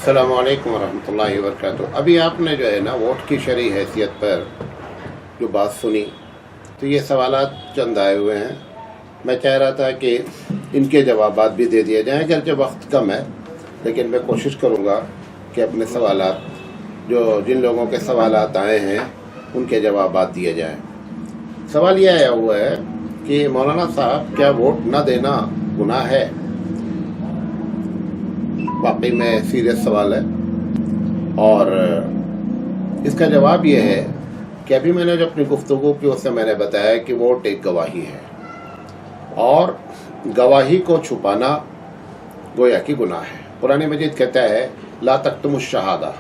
السلام علیکم ورحمۃ اللہ وبرکاتہ۔ ابھی آپ نے جو ہے نا ووٹ کی شرعی حیثیت پر جو بات سنی، تو یہ سوالات چند آئے ہوئے ہیں۔ میں چاہ رہا تھا کہ ان کے جوابات بھی دے دیے جائیں، اگرچہ وقت کم ہے لیکن میں کوشش کروں گا کہ اپنے سوالات جن لوگوں کے سوالات آئے ہیں ان کے جوابات دیے جائیں۔ سوال یہ آیا ہوا ہے کہ مولانا صاحب کیا ووٹ نہ دینا گناہ ہے؟ واقعی میں سیریس سوال ہے، اور اس کا جواب یہ ہے کہ ابھی میں نے جو اپنی گفتگو کی اس سے میں نے بتایا کہ ووٹ ایک گواہی ہے، اور گواہی کو چھپانا گویا کی گناہ ہے۔ قرآن مجید کہتا ہے لا تکتموا الشہادہ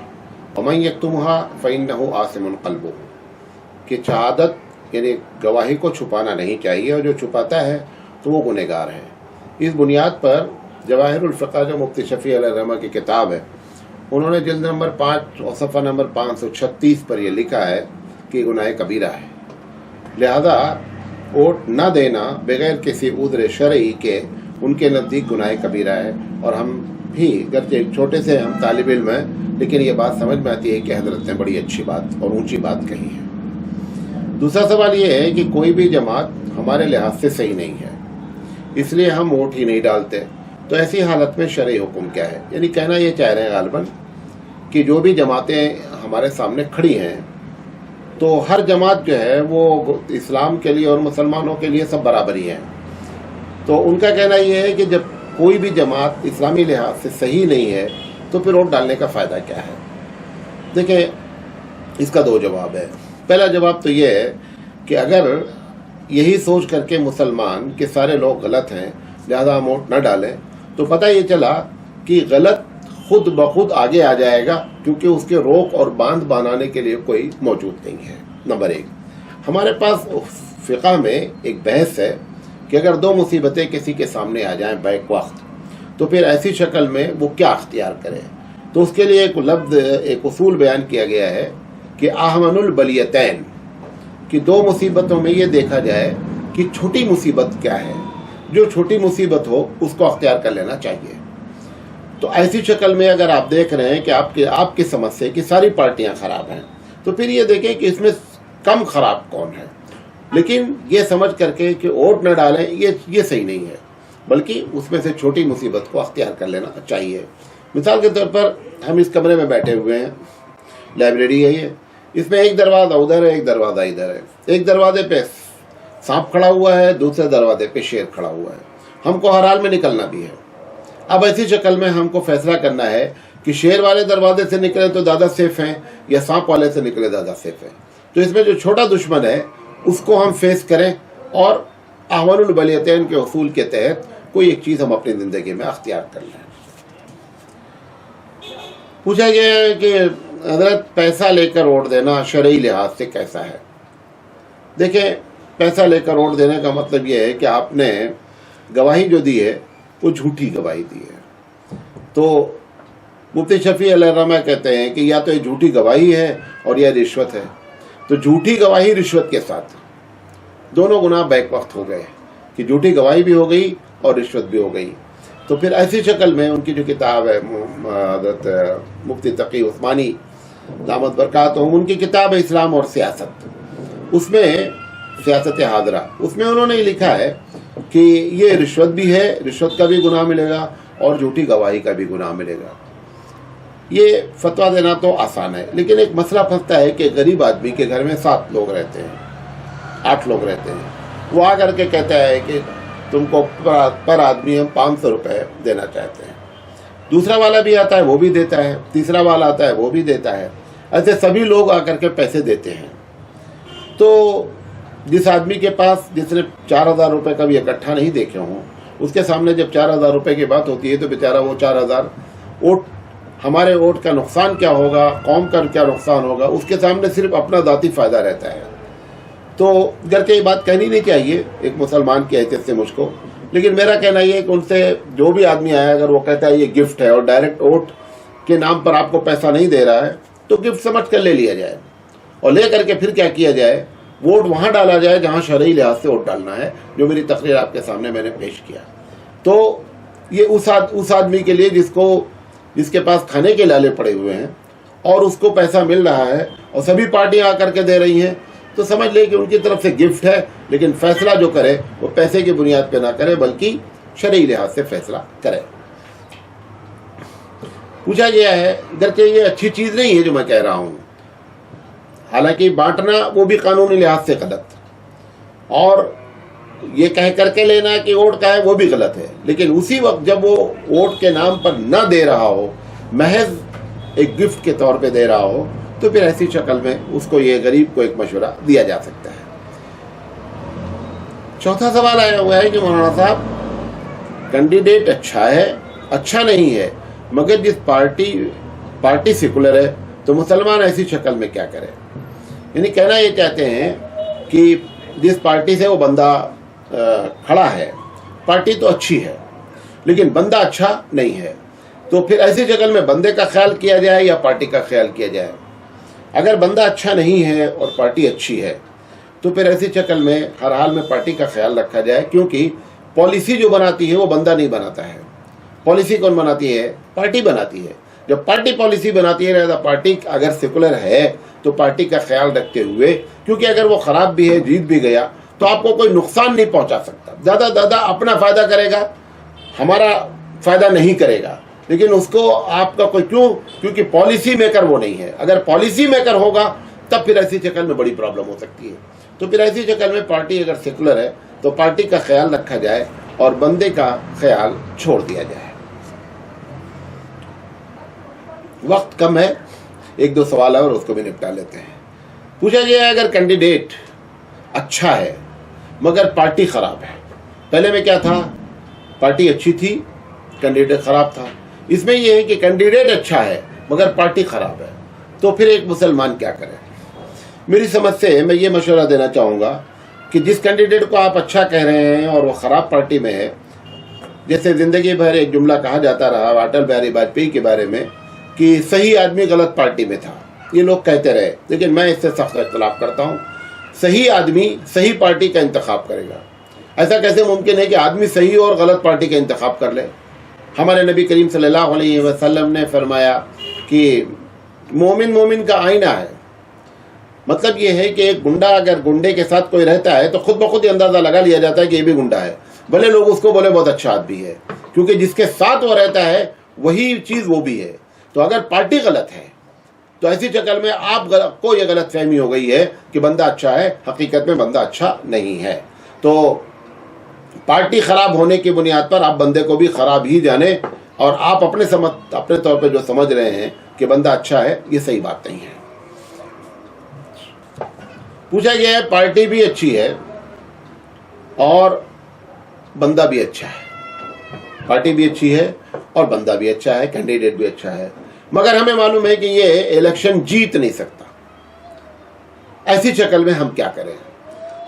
ومن یکتمها فإنہ آثم قلبہ، کہ شہادت یعنی گواہی کو چھپانا نہیں چاہیے، اور جو چھپاتا ہے تو وہ گنہگار ہے۔ اس بنیاد پر جواہر الفقہ جو مفتی شفیع علیہ الرحمہ کی کتاب ہے، انہوں نے جلد نمبر 5 اور صفحہ نمبر 536 پر یہ لکھا ہے کہ گناہ کبیرہ ہے، لہذا ووٹ نہ دینا بغیر کسی عذر شرعی کے ان کے نزدیک گناہ کبیرہ ہے۔ اور ہم بھی گرچہ ایک چھوٹے سے ہم طالب علم ہیں، لیکن یہ بات سمجھ میں آتی ہے کہ حضرت نے بڑی اچھی بات اور اونچی بات کہی ہے۔ دوسرا سوال یہ ہے کہ کوئی بھی جماعت ہمارے لحاظ سے صحیح نہیں ہے، اس لیے ہم ووٹ ہی نہیں ڈالتے، تو ایسی حالت میں شرعی حکم کیا ہے؟ یعنی کہنا یہ چاہ رہے ہیں غالباً کہ جو بھی جماعتیں ہمارے سامنے کھڑی ہیں تو ہر جماعت جو ہے وہ اسلام کے لیے اور مسلمانوں کے لیے سب برابر ہی ہیں۔ تو ان کا کہنا یہ ہے کہ جب کوئی بھی جماعت اسلامی لحاظ سے صحیح نہیں ہے تو پھر ووٹ ڈالنے کا فائدہ کیا ہے؟ دیکھیں، اس کا دو جواب ہے۔ پہلا جواب تو یہ ہے کہ اگر یہی سوچ کر کے مسلمان کہ سارے لوگ غلط ہیں لہذا ہم ووٹ نہ ڈالیں، تو پتہ یہ چلا کہ غلط خود بخود آگے آ جائے گا، کیونکہ اس کے روک اور باندھ بنانے کے لیے کوئی موجود نہیں ہے۔ نمبر 1، ہمارے پاس فقہ میں ایک بحث ہے کہ اگر دو مصیبتیں کسی کے سامنے آ جائیں بیک وقت، تو پھر ایسی شکل میں وہ کیا اختیار کرے۔ تو اس کے لیے ایک اصول بیان کیا گیا ہے کہ احمن البلیتین، کہ دو مصیبتوں میں یہ دیکھا جائے کہ چھوٹی مصیبت کیا ہے، جو چھوٹی مصیبت ہو اس کو اختیار کر لینا چاہیے۔ تو ایسی شکل میں اگر آپ دیکھ رہے ہیں کہ آپ کی سمجھ سے کہ ساری پارٹیاں خراب ہیں، تو پھر یہ دیکھیں کہ اس میں کم خراب کون ہے، لیکن یہ سمجھ کر کے کہ ووٹ نہ ڈالیں یہ صحیح نہیں ہے، بلکہ اس میں سے چھوٹی مصیبت کو اختیار کر لینا چاہیے۔ مثال کے طور پر ہم اس کمرے میں بیٹھے ہوئے ہیں، لائبریری ہے یہ، اس میں ایک دروازہ ادھر ہے، ایک دروازہ ادھر ہے، ایک دروازے پہ سانپ کھڑا ہوا ہے، دوسرے دروازے پہ شیر کھڑا ہوا ہے، ہم کو ہر حال میں نکلنا بھی ہے۔ اب ایسی شکل میں ہم کو فیصلہ کرنا ہے کہ شیر والے دروازے سے نکلے تو زیادہ سیف ہیں یا سانپ والے سے نکلے زیادہ سیف ہیں۔ تو اس میں جو چھوٹا دشمن ہے اس کو ہم فیس کریں، اور احمن البلیتین کے اصول کے تحت کوئی ایک چیز ہم اپنی زندگی میں اختیار کر لیں۔ پوچھا گیا ہے کہ حضرت پیسہ لے کر ووٹ دینا شرعی لحاظ سے کیسا ہے؟ دیکھیں، پیسہ لے کر ووٹ دینے کا مطلب یہ ہے کہ آپ نے گواہی جو دی ہے وہ جھوٹی گواہی دی ہے۔ تو مفتی شفیع علیہ الرحمہ کہتے ہیں کہ یا تو یہ جھوٹی گواہی ہے اور یا رشوت ہے۔ تو جھوٹی گواہی رشوت کے ساتھ دونوں گناہ بیک وقت ہو گئے، کہ جھوٹی گواہی بھی ہو گئی اور رشوت بھی ہو گئی۔ تو پھر ایسی شکل میں ان کی جو کتاب ہے حضرت مفتی تقی عثمانی دامت برکاتہم، ان کی کتاب ہے اسلام اور سیاست، اس میں سیاست حاضرہ، اس میں انہوں نے لکھا ہے کہ یہ رشوت بھی ہے، رشوت کا بھی گناہ ملے گا اور جھوٹی گواہی کا بھی گناہ ملے گا۔ یہ فتویٰ دینا تو آسان ہے، لیکن ایک مسئلہ پھنستا ہے کہ غریب آدمی کے گھر میں 7 لوگ رہتے ہیں، 8 لوگ رہتے ہیں، وہ آ کر کے کہتا ہے کہ تم کو پر آدمی ہم 500 روپے دینا چاہتے ہیں۔ دوسرا والا بھی آتا ہے وہ بھی دیتا ہے، تیسرا والا آتا ہے وہ بھی دیتا ہے، ایسے سبھی لوگ آ کر کے پیسے دیتے ہیں۔ تو جس آدمی کے پاس جس نے 4000 روپے کا بھی اکٹھا نہیں دیکھے ہوں، اس کے سامنے جب 4000 روپے کی بات ہوتی ہے تو بیچارہ وہ 4000 ووٹ، ہمارے ووٹ کا نقصان کیا ہوگا، قوم کا کیا نقصان ہوگا، اس کے سامنے صرف اپنا ذاتی فائدہ رہتا ہے۔ تو گرچہ یہ بات کہنی نہیں چاہیے ایک مسلمان کی حیثیت سے مجھ کو، لیکن میرا کہنا یہ ہے کہ ان سے جو بھی آدمی آیا اگر وہ کہتا ہے یہ گفٹ ہے اور ڈائریکٹ ووٹ کے نام پر آپ کو پیسہ نہیں دے رہا ہے، تو گفٹ سمجھ کر لے لیا جائے، اور لے کر کے پھر کیا کیا جائے، ووٹ وہاں ڈالا جائے جہاں شرعی لحاظ سے ووٹ ڈالنا ہے، جو میری تقریر آپ کے سامنے میں نے پیش کیا۔ تو یہ اس آدمی کے لیے جس کو جس کے پاس کھانے کے لالے پڑے ہوئے ہیں اور اس کو پیسہ مل رہا ہے اور سبھی پارٹیاں آ کر کے دے رہی ہیں، تو سمجھ لے کہ ان کی طرف سے گفٹ ہے، لیکن فیصلہ جو کرے وہ پیسے کی بنیاد پہ نہ کرے بلکہ شرعی لحاظ سے فیصلہ کرے۔ پوچھا گیا ہے، اگرچہ یہ اچھی چیز نہیں ہے جو میں کہہ رہا ہوں، حالانکہ بانٹنا وہ بھی قانونی لحاظ سے غلط، اور یہ کہہ کر کے لینا کہ ووٹ کا ہے وہ بھی غلط ہے، لیکن اسی وقت جب وہ ووٹ کے نام پر نہ دے رہا ہو، محض ایک گفٹ کے طور پہ دے رہا ہو، تو پھر ایسی شکل میں اس کو یہ غریب کو ایک مشورہ دیا جا سکتا ہے۔ چوتھا سوال آیا ہوا ہے کہ مولانا صاحب کینڈیڈیٹ اچھا ہے، اچھا نہیں ہے، مگر جس پارٹی سیکولر ہے تو مسلمان ایسی شکل میں کیا کرے؟ یعنی کہنا یہ چاہتے ہیں کہ جس پارٹی سے وہ بندہ کھڑا ہے، پارٹی تو اچھی ہے لیکن بندہ اچھا نہیں ہے، تو پھر ایسی شکل میں بندے کا خیال کیا جائے یا پارٹی کا خیال کیا جائے؟ اگر بندہ اچھا نہیں ہے اور پارٹی اچھی ہے تو پھر ایسی شکل میں ہر حال میں پارٹی کا خیال رکھا جائے، کیونکہ پالیسی جو بناتی ہے وہ بندہ نہیں بناتا ہے، پالیسی کون بناتی ہے؟ پارٹی بناتی ہے۔ جب پارٹی پالیسی بناتی ہے، لہذا پارٹی اگر سیکولر ہے تو پارٹی کا خیال رکھتے ہوئے، کیونکہ اگر وہ خراب بھی ہے، جیت بھی گیا، تو آپ کو کوئی نقصان نہیں پہنچا سکتا، زیادہ اپنا فائدہ کرے گا، ہمارا فائدہ نہیں کرے گا، لیکن اس کو آپ کا کوئی کیونکہ پالیسی میکر وہ نہیں ہے۔ اگر پالیسی میکر ہوگا تب پھر ایسی شکل میں بڑی پرابلم ہو سکتی ہے۔ تو پھر ایسی شکل میں پارٹی اگر سیکولر ہے تو پارٹی کا خیال رکھا جائے اور بندے کا خیال چھوڑ دیا جائے۔ وقت کم ہے، ایک دو سوال ہے اور اس کو بھی نپٹا لیتے ہیں۔ پوچھا گیا ہے اگر کینڈیڈیٹ اچھا ہے مگر پارٹی خراب ہے، پہلے میں کیا تھا؟ پارٹی اچھی تھی، کینڈیڈیٹ خراب تھا۔ اس میں یہ ہے کہ کینڈیڈیٹ اچھا ہے مگر پارٹی خراب ہے، تو پھر ایک مسلمان کیا کرے؟ میری سمجھ سے میں یہ مشورہ دینا چاہوں گا کہ جس کینڈیڈیٹ کو آپ اچھا کہہ رہے ہیں اور وہ خراب پارٹی میں ہے، جیسے زندگی بھر ایک جملہ کہا جاتا رہا اٹل بہاری واجپئی کے بارے میں کہ صحیح آدمی غلط پارٹی میں تھا، یہ لوگ کہتے رہے، لیکن میں اس سے سخت اختلاف کرتا ہوں۔ صحیح آدمی صحیح پارٹی کا انتخاب کرے گا۔ ایسا کیسے ممکن ہے کہ آدمی صحیح اور غلط پارٹی کا انتخاب کر لے؟ ہمارے نبی کریم صلی اللہ علیہ وسلم نے فرمایا کہ مومن کا آئینہ ہے۔ مطلب یہ ہے کہ ایک گنڈا اگر گنڈے کے ساتھ کوئی رہتا ہے تو خود بخود یہ اندازہ لگا لیا جاتا ہے کہ یہ بھی گنڈا ہے، بھلے لوگ اس کو بولے بہت اچھا آدمی ہے، کیونکہ جس کے ساتھ وہ رہتا ہے وہی چیز وہ بھی ہے۔ تو اگر پارٹی غلط ہے تو ایسی شکل میں آپ کو یہ غلط فہمی ہو گئی ہے کہ بندہ اچھا ہے، حقیقت میں بندہ اچھا نہیں ہے۔ تو پارٹی خراب ہونے کی بنیاد پر آپ بندے کو بھی خراب ہی جانیں، اور آپ اپنے طور پہ جو سمجھ رہے ہیں کہ بندہ اچھا ہے، یہ صحیح بات نہیں ہے۔ پوچھا گیا ہے پارٹی بھی اچھی ہے اور بندہ بھی اچھا ہے، پارٹی بھی اچھی ہے اور بندہ بھی اچھا ہے، کینڈیڈیٹ بھی اچھا ہے، مگر ہمیں معلوم ہے کہ یہ الیکشن جیت نہیں سکتا۔ ایسی شکل میں ہم کیا کریں؟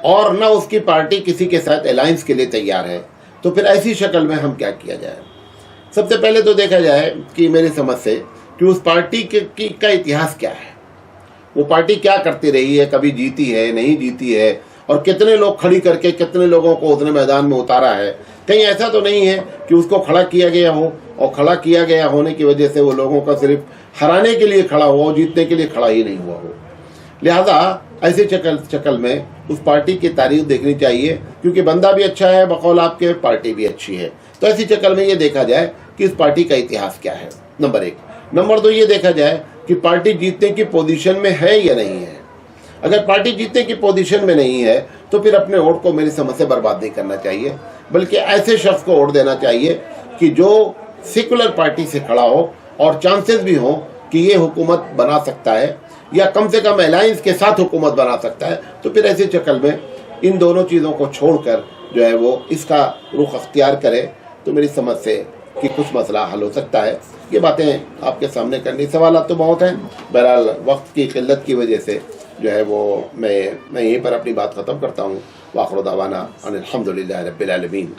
اور نہ اس کی پارٹی کسی کے ساتھ الائنس کے لیے تیار ہے، تو پھر ایسی شکل میں ہم کیا کیا جائے؟ سب سے پہلے تو دیکھا جائے کہ میری سمجھ سے کہ اس پارٹی کا اتہاس کیا ہے، وہ پارٹی کیا کرتی رہی ہے، کبھی جیتی ہے نہیں جیتی ہے، اور کتنے لوگ کھڑی کر کے کتنے لوگوں کو اتنے میدان میں اتارا ہے۔ کہیں ایسا تو نہیں ہے کہ اس کو کھڑا کیا گیا ہو اور کھڑا کیا گیا ہونے کی وجہ سے وہ لوگوں کا صرف ہرانے کے لیے کھڑا ہوا ہو، جیتنے کے لیے کھڑا ہی نہیں ہوا ہو۔ لہذا ایسی شکل میں اس پارٹی کی تاریخ دیکھنی چاہیے، کیونکہ بندہ بھی اچھا ہے بقول آپ کے، پارٹی بھی اچھی ہے، تو ایسی شکل میں یہ دیکھا جائے کہ اس پارٹی کا اتہاس کیا ہے، نمبر ایک۔ نمبر دو، یہ دیکھا جائے کہ پارٹی جیتنے کی پوزیشن میں ہے یا نہیں ہے۔ اگر پارٹی جیتنے کی پوزیشن میں نہیں ہے تو پھر اپنے ووٹ کو میری سمجھ سے برباد نہیں کرنا چاہیے، بلکہ ایسے شخص کو ووٹ دینا چاہیے کہ جو سیکولر پارٹی سے کھڑا ہو اور چانسز بھی ہوں کہ یہ حکومت بنا سکتا ہے یا کم سے کم الائنس کے ساتھ حکومت بنا سکتا ہے۔ تو پھر ایسی شکل میں ان دونوں چیزوں کو چھوڑ کر جو ہے وہ اس کا رخ اختیار کرے تو میری سمجھ سے کہ کچھ مسئلہ حل ہو سکتا ہے۔ یہ باتیں آپ کے سامنے کرنی، سوالات تو بہت ہیں، بہرحال وقت کی قلت کی وجہ سے جو ہے وہ میں یہیں پر اپنی بات ختم کرتا ہوں۔ وآخر دعوانا ان الحمدللہ رب العالمین۔